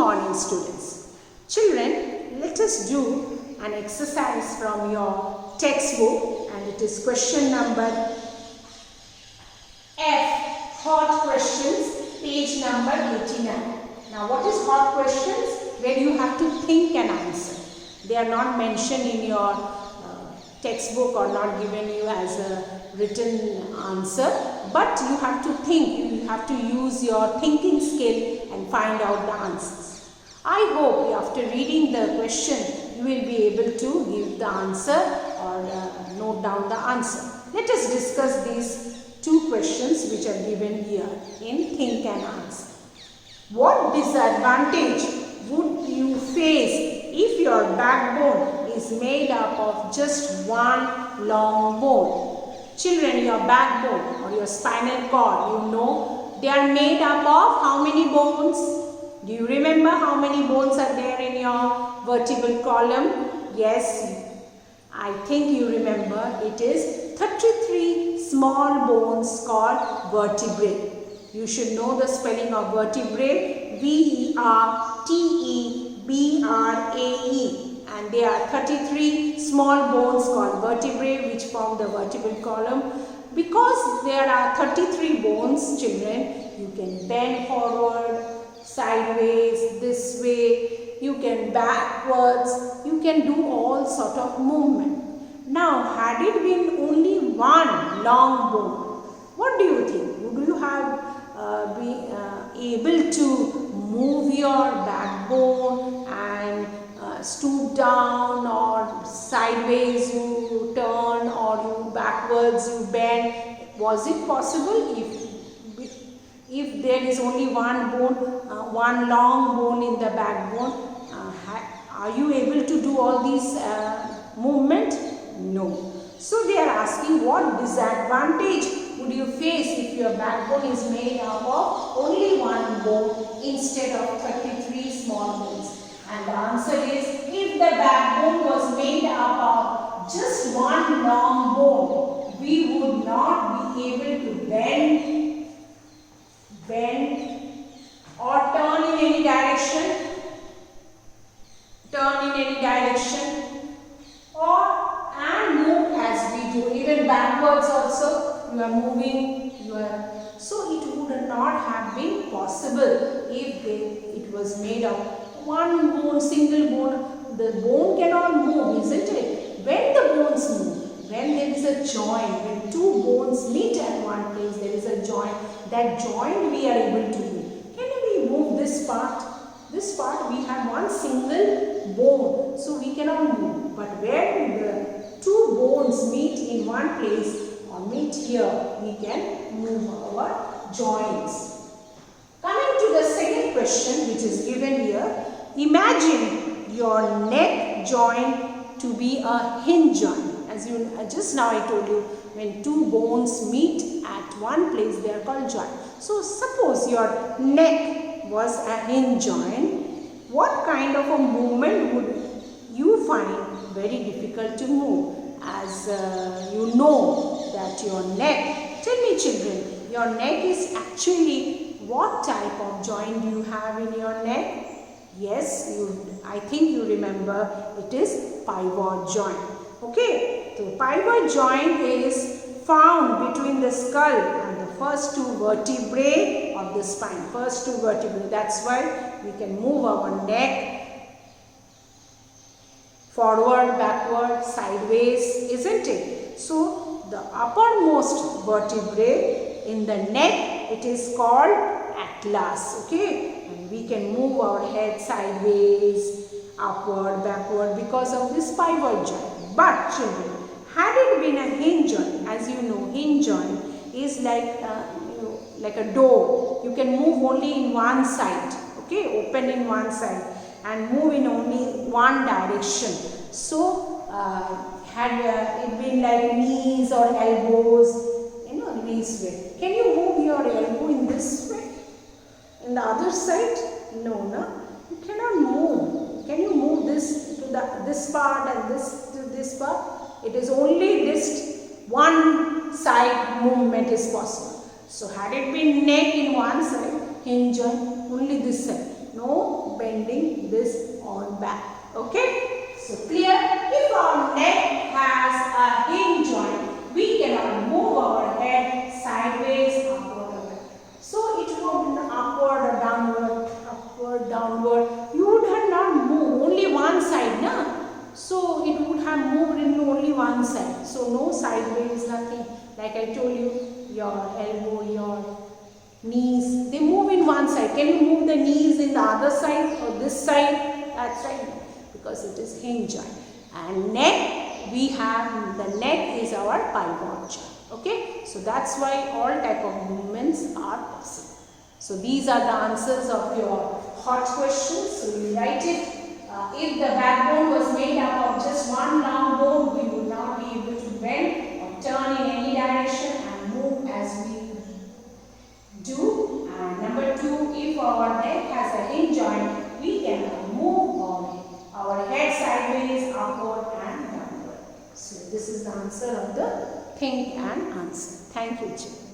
morning, students. Children, let us do an exercise from your textbook, and it is question number F, hot questions, page number 89. Now, what is hot questions? Where you have to think and answer. They are not mentioned in your textbook or not given you as a written answer, but you have to think, you have to use your thinking skill and find out the answers. I hope after reading the question, you will be able to give the answer or note down the answer. Let us discuss these two questions which are given here in think and answer. What disadvantage would you face if your backbone is made up of just one long bone? Children, your backbone or your spinal cord, you know, they are made up of how many bones? Do you remember how many bones are there in your vertebral column? Yes, I think you remember. It is 33 small bones called vertebrae. You should know the spelling of vertebrae, V-E-R-T-E-B-R-A-E, and there are 33 small bones called vertebrae which form the vertebral column. Because there are 33 bones, children, you can bend forward, sideways, this way, you can backwards, you can do all sort of movement. Now, had it been only one long bone, what do you think? Would you have been able to move your backbone and stoop down, or sideways you turn, or you backwards you bend? Was it possible if there is only one bone, one long bone in the backbone? Are you able to do all these movement? No. So they are asking, what disadvantage would you face if your backbone is made up of only one bone instead of 33 small bones? And the answer is, if the backbone was made up of just one long bone, we would not be able to bend or turn in any direction, and move as we do. Even backwards also, you are moving, so it would not have been possible if it was made of one bone, single bone. The bone cannot move, isn't it? When the bones move, when there is a joint, when two bones meet at one place, there is a joint. That joint we are able to move. Can we move this part? This part we have one single bone, so we cannot move. But where the two bones meet in one place or meet here, we can move our joints. Coming to the second question which is given here, imagine your neck joint to be a hinge joint. As you just now I told you, when two bones meet at one place, they are called joint. So suppose your neck was a hinge joint, what kind of a movement would you find very difficult to move? As you know that your neck, tell me children, your neck is actually what type of joint do you have in your neck? Yes, I think you remember, it is pivot joint. Okay, so pivot joint is found between the skull and the first two vertebrae of the spine. First two vertebrae. That's why we can move our neck forward, backward, sideways, isn't it? So the uppermost vertebrae in the neck, it is called atlas. Okay, and we can move our head sideways, upward, backward because of this pivot joint. But children, had it been a hinge joint, as you know, hinge joint is like a door. You can move only in one side, okay, open in one side and move in only one direction. So, had it been like knees or elbows, in this way. Can you move your elbow in this way? In the other side? No, you cannot move. Can you move this to this part and this to this part? It is only this one side movement is possible. So had it been neck in one side, hinge joint, only this side. No bending this on back. Okay? So clear? If our neck has a hinge joint, we cannot move our head sideways, upward or back. So it would upward or downward, upward, downward. You would have not moved only one side, na? So it would have moved in only one side. So no sideways, nothing. Like I told you, your elbow, your knees, they move in one side. Can you move the knees in the other side or this side? That's right, because it is hinge joint. And neck, we have, the neck is our pivot joint. Okay, so that's why all type of movements are possible. So these are the answers of your hot questions. So you write it. If the backbone was made up of just one long bone, we would not be able to bend or turn in any direction and move as we do. And number 2, if our neck has a hinge joint, we can move our head sideways, upward and downward. So this is the answer of the think and answer. Thank you, children.